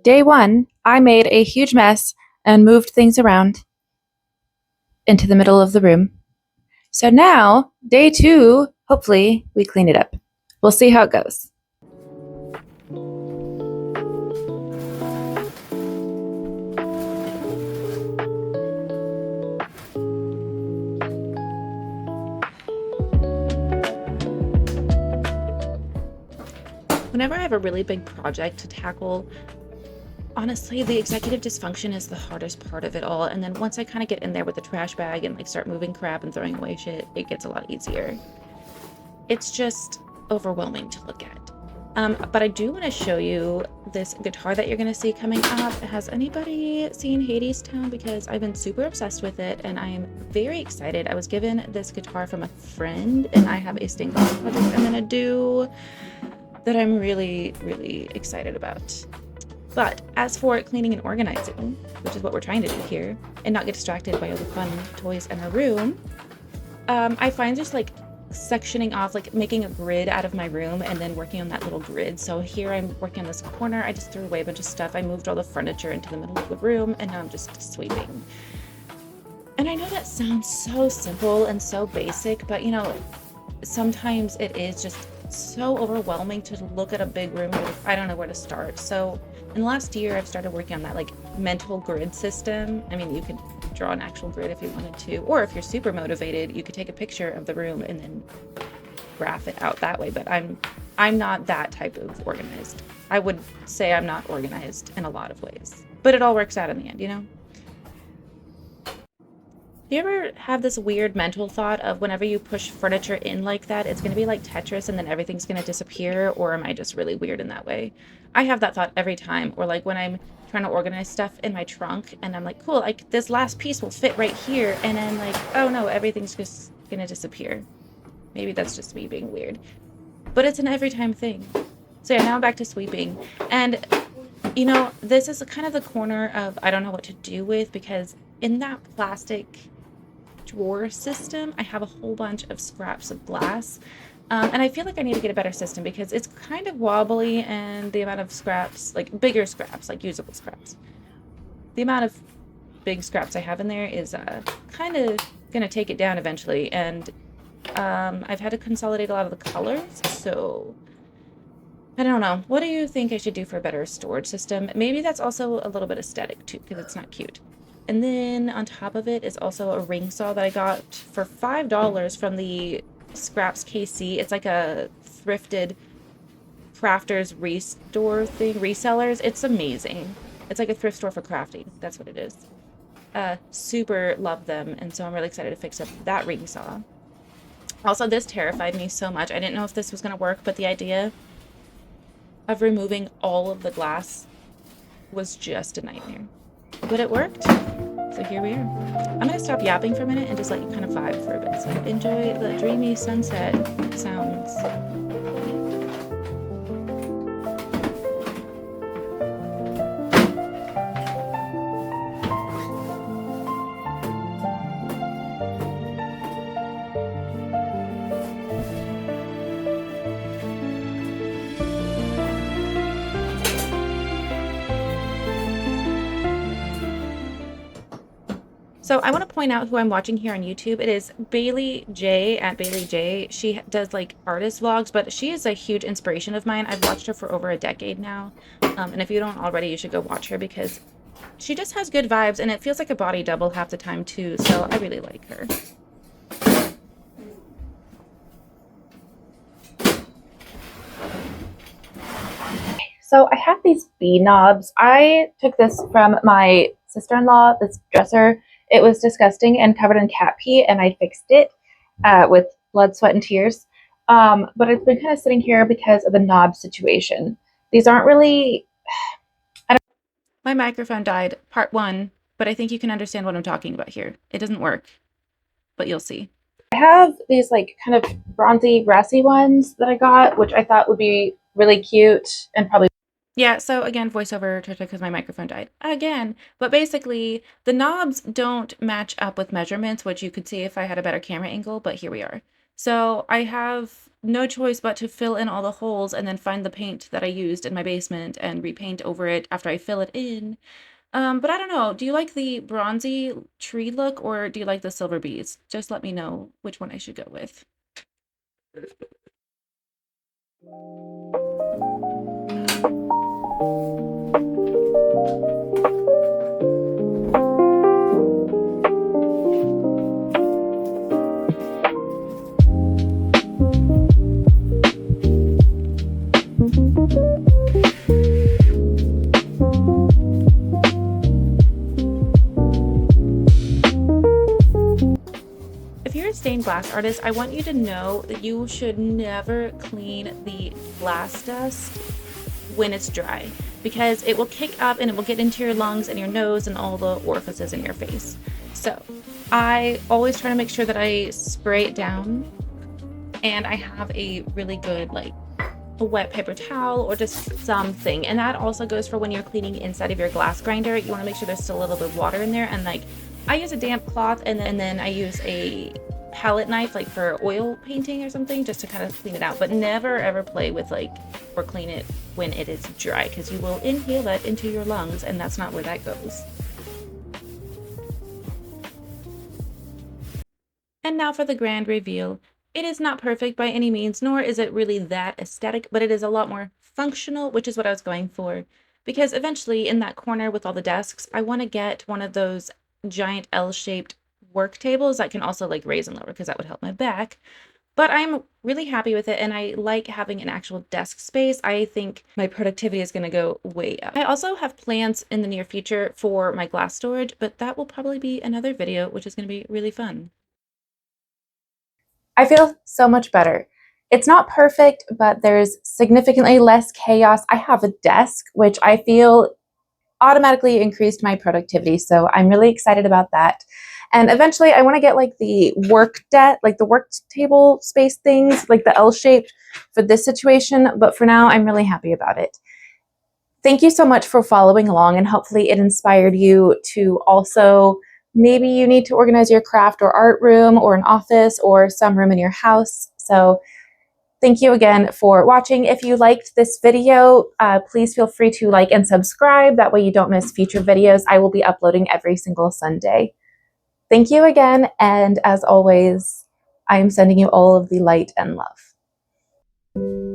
Day one, I made a huge mess and moved things around into the middle of the room. So now, day two, hopefully we clean it up. We'll see how it goes. Whenever I have a really big project to tackle, honestly, the executive dysfunction is the hardest part of it all. And then once I kind of get in there with the trash bag and like start moving crap and throwing away shit, it gets a lot easier. It's just overwhelming to look at. But I do want to show you this guitar that you're going to see coming up. Has anybody seen Hadestown? Because I've been super obsessed with it and I am very excited. I was given this guitar from a friend and I have a stained glass project I'm going to do that I'm really, really excited about. But as for cleaning and organizing, which is what we're trying to do here, and not get distracted by all the fun toys in our room, I find just like sectioning off, like making a grid out of my room and then working on that little grid. So here I'm working on this corner. I just threw away a bunch of stuff. I moved all the furniture into the middle of the room and now I'm just sweeping. And I know that sounds so simple and so basic, but you know, sometimes it is just so overwhelming to look at a big room and I don't know where to start. So in the last year, I've started working on that like mental grid system. I mean, you could draw an actual grid if you wanted to, or if you're super motivated, you could take a picture of the room and then graph it out that way. But I'm not that type of organized. I would say I'm not organized in a lot of ways, but it all works out in the end, you know? Do you ever have this weird mental thought of whenever you push furniture in like that, it's going to be like Tetris and then everything's going to disappear? Or am I just really weird in that way? I have that thought every time. Or like when I'm trying to organize stuff in my trunk and I'm like, cool, like this last piece will fit right here. And then like, oh no, everything's just going to disappear. Maybe that's just me being weird. But it's an every time thing. So yeah, now I'm back to sweeping. And you know, this is kind of the corner of I don't know what to do with, because in that plastic drawer system, I have a whole bunch of scraps of glass. And I feel like I need to get a better system because it's kind of wobbly and the amount of scraps, like bigger scraps, like usable scraps. The amount of big scraps I have in there is kind of going to take it down eventually. And I've had to consolidate a lot of the colors, so I don't know. What do you think I should do for a better storage system? Maybe that's also a little bit aesthetic too, because it's not cute. And then on top of it is also a ring saw that I got for $5 from the Scraps KC. It's like a thrifted crafters restore thing, resellers. It's amazing. It's like a thrift store for crafting. That's what it is. Super love them, and so I'm really excited to fix up that ring saw. Also, this terrified me so much. I didn't know if this was going to work, but the idea of removing all of the glass was just a nightmare. But it worked. So here we are. I'm going to stop yapping for a minute and just let you kind of vibe for a bit. So enjoy the dreamy sunset sounds. So I want to point out who I'm watching here on YouTube. It is Bailey J at Bailey J. She does like artist vlogs, but she is a huge inspiration of mine. I've watched her for over a decade now. And if you don't already, you should go watch her because she just has good vibes and it feels like a body double half the time too. So I really like her. So I have these bee knobs. I took this from my sister-in-law, this dresser. It was disgusting and covered in cat pee, and I fixed it with blood, sweat, and tears. But it's been kind of sitting here because of the knob situation. These aren't really... My microphone died, part one, but I think you can understand what I'm talking about here. It doesn't work, but you'll see. I have these like kind of bronzy, brassy ones that I got, which I thought would be really cute and probably... Yeah, so again, voiceover because my microphone died again. But basically, the knobs don't match up with measurements, which you could see if I had a better camera angle, but here we are. So I have no choice but to fill in all the holes and then find the paint that I used in my basement and repaint over it after I fill it in. But I don't know. Do you like the bronzy tree look or do you like the silver bees? Just let me know which one I should go with. If you're a stained glass artist, I want you to know that you should never clean the glass dust when it's dry because it will kick up and it will get into your lungs and your nose and all the orifices in your face. So I always try to make sure that I spray it down and I have a really good like a wet paper towel or just something. And that also goes for when you're cleaning inside of your glass grinder. You want to make sure there's still a little bit of water in there. And like I use a damp cloth and then I use a palette knife like for oil painting or something just to kind of clean it out. But never ever play with like or clean it when it is dry because you will inhale that into your lungs and that's not where that goes. And now for the grand reveal. It is not perfect by any means, nor is it really that aesthetic, but it is a lot more functional, which is what I was going for. Because eventually, in that corner with all the desks, I want to get one of those giant L-shaped work tables that can also like raise and lower, because that would help my back. But I'm really happy with it, and I like having an actual desk space. I think my productivity is going to go way up. I also have plans in the near future for my glass storage, but that will probably be another video, which is going to be really fun. I feel so much better. It's not perfect, but there's significantly less chaos. I have a desk, which I feel automatically increased my productivity. So I'm really excited about that. And eventually I want to get like the like the work table space things, like the L shaped for this situation. But for now, I'm really happy about it. Thank you so much for following along, and hopefully it inspired you to also maybe you need to organize your craft or art room or an office or some room in your house. So thank you again for watching. If you liked this video, please feel free to like and subscribe. That way you don't miss future videos. I will be uploading every single Sunday. Thank you again, and as always, I am sending you all of the light and love.